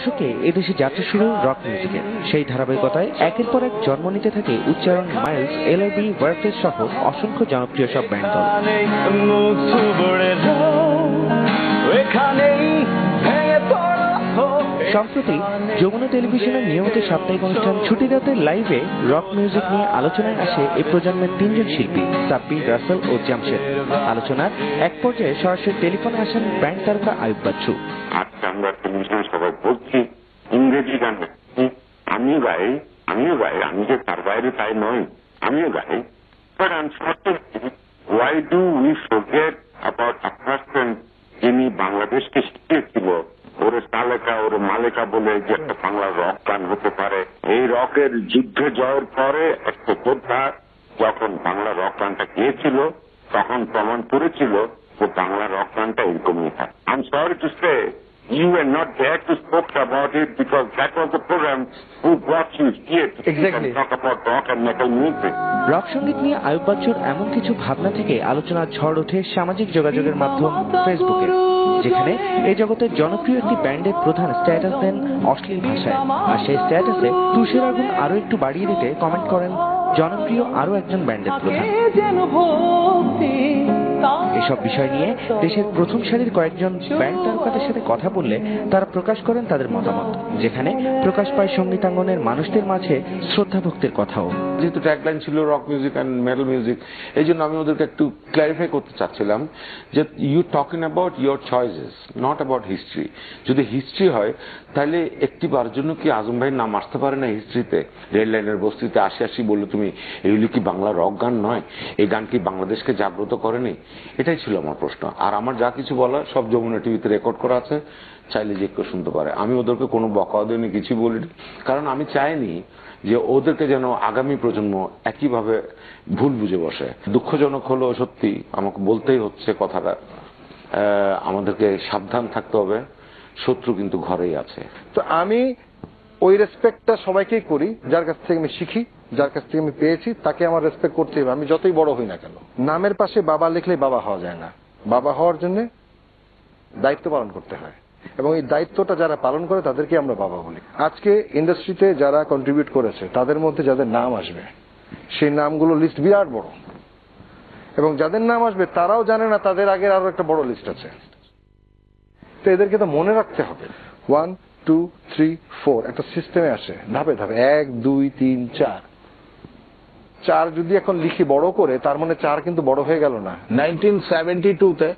দশকে এদেশে যাত্রা শুরু রক মিউজিকের। সেই ধারাবাহিকতায় একের পর এক জন্ম নিতে থাকে উচ্চারণ, মাইলস, এলআরবি, ওয়ারফেস সহ অসংখ্য জনপ্রিয় সব ব্যান্ড দল। সম্প্রতি যমুনা টেলিভিশনের নিয়মিত সাপ্তাহিক অনুষ্ঠান ছুটির রাতের লাইভে রক মিউজিক নিয়ে আলোচনায় আসে এই প্রজন্মের তিনজন শিল্পী সাব্বির, রাসেল ও জামশেদ। আলোচনার এক পর্যায়ে সরাসরি টেলিফোনে আসেন ব্যান্ড তারকা আইয়ুব বাচ্চু। আজকে আমরা টেলিভিশনে সবাই বলছি ইংরেজি গান, আমিও গাই, আমি যে তার বাইরে তাই নয়, আমিও গাই। But unfortunately why do we forget about a person যিনি বাংলাদেশকে শিখিয়েছিল ওরে তালেকা ওরে মালেকা বলে যে একটা বাংলা রক গান হতে পারে। এই রকের যুদ্ধে জয়ের পরে একটা যোদ্ধা যখন বাংলা রক গানটা গিয়েছিল তখন প্রমাণ করেছিল যে বাংলা রক গানটা এরকমই হয়। I am sorry to say you were not there to talk about it because that was the program who brought you here to talk about rock and metal music. Rock সঙ্গীত নিয়ে আইয়ুব বাচ্চুর এমন কিছু ভাবনা থেকে আলোচনার ঝড় ওঠে সামাজিক যোগাযোগের মাধ্যম ফেসবুকে, যেখানে এই জগতের জনপ্রিয় একটি ব্যান্ডের প্রধান স্ট্যাটাস দেন অশ্লীল ভাষায়। আর সেই স্ট্যাটাসে তুষের আগুন আরো একটু বাড়িয়ে দিতে কমেন্ট করেন জনপ্রিয় আরো একজন ব্যান্ডের প্রধান। এসব বিষয় নিয়ে দেশের প্রথম সারির কয়েকজন ব্যান্ড তারকাদের সাথে কথা বললে তারা প্রকাশ করেন তাদের মতামত, যেখানে প্রকাশ পায় সঙ্গীতাঙ্গনের মানুষদের মাঝে শ্রদ্ধা ভক্তির কথাও। যেহেতু ট্যাগলাইন ছিল rock music and metal music, এই জন্য আমি ওদেরকে একটু ক্ল্যারিফাই করতে চাচ্ছিলাম যে you talking about your choices, not about history. যদি হিস্ট্রি হয় তাহলে একটি বারের জন্য কি আজম ভাইয়ের নাম আসতে পারে না হিস্ট্রিতে? রেড লাইনের বস্তিতে আসি বললো তুমি, এগুলি কি বাংলা রক গান নয়? এই গান কি বাংলাদেশকে জাগ্রত করেনি? এটাই ছিল আমার প্রশ্ন। আর আমার যা কিছু বলার সব যমুনা টিভিতে রেকর্ড করা আছে, চাইলে যে কেউ শুনতে পারে। আমি ওদেরকে কোনো বকাও দিইনি, কিছু বলিনি, কারণ আমি চাইনি যে ওদেরকে যেন আগামী প্রজন্ম একইভাবে ভুল বুঝে বসে। দুঃখজনক হলো সত্যি, আমাকে বলতেই হচ্ছে কথাটা, আমাদেরকে সাবধান থাকতে হবে, শত্রু কিন্তু ঘরেই আছে। তো আমি ওই রেসপেক্টটা সবাইকেই করি, যার কাছ থেকে আমি শিখি, যার কাছ থেকে আমি পেয়েছি তাকে আমার রেসপেক্ট করতে হবে, আমি যতই বড় হই না কেন। নামের পাশে বাবা লিখলে বাবা হওয়া যায় না। বাবা হওয়ার জন্য দায়িত্ব পালন করতে হয়, এবং এই দায়িত্বটা যারা পালন করে তাদেরকে আমরা বাবা বলি। আজকে ইন্ডাস্ট্রিতে যারা কন্ট্রিবিউট করেছে তাদের মধ্যে যাদের নাম আসবে, সেই নামগুলো লিস্ট বিরাট বড়, এবং যাদের নাম আসবে তারাও জানে না তাদের আগের আরো একটা বড় লিস্ট আছে। তো এদেরকে তো মনে রাখতে হবে। 1 2 3 4 একটা সিস্টেমে আসে, ধাপে ধাপে 1 2 3 4। 4 যদি এখন লিখি বড় করে, তার মানে 4 কিন্তু বড় হয়ে গেল না। 1972-তে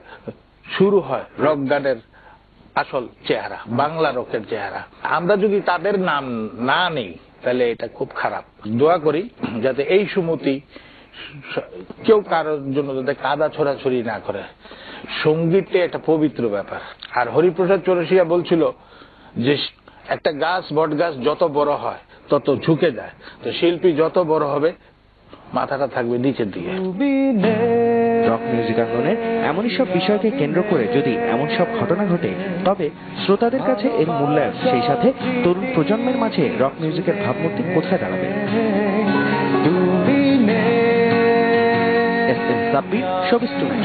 শুরু হয় রক গানের আসল চেহারা, বাংলা রকের চেহারা। আমরা যদি তাদের নাম না নেই তাহলে এটা খুব খারাপ। দোয়া করি যাতে এই সুমতি কেউ কারোর জন্য যাতে কাদা ছোড়াছড়ি না করে। সঙ্গীতটা একটা পবিত্র ব্যাপার। আর হরিপ্রসাদ চৌরসিয়া বলছিল যে একটা গাছ, বট গাছ যত বড় হয় তত ঝুঁকে যায়, তো শিল্পী যত বড় হবে মাথাটা থাকবে নিচের দিকে। রক মিউজিক আন্দোলনের এমনই সব বিষয়কে কেন্দ্র করে যদি এমন সব ঘটনা ঘটে, তবে শ্রোতাদের কাছে এর মূল্যায়ন, সেই সাথে তরুণ প্রজন্মের মাঝে রক মিউজিকের ভাবমূর্তি কোথায় দাঁড়াবে? Sabbir, showbiz tonight.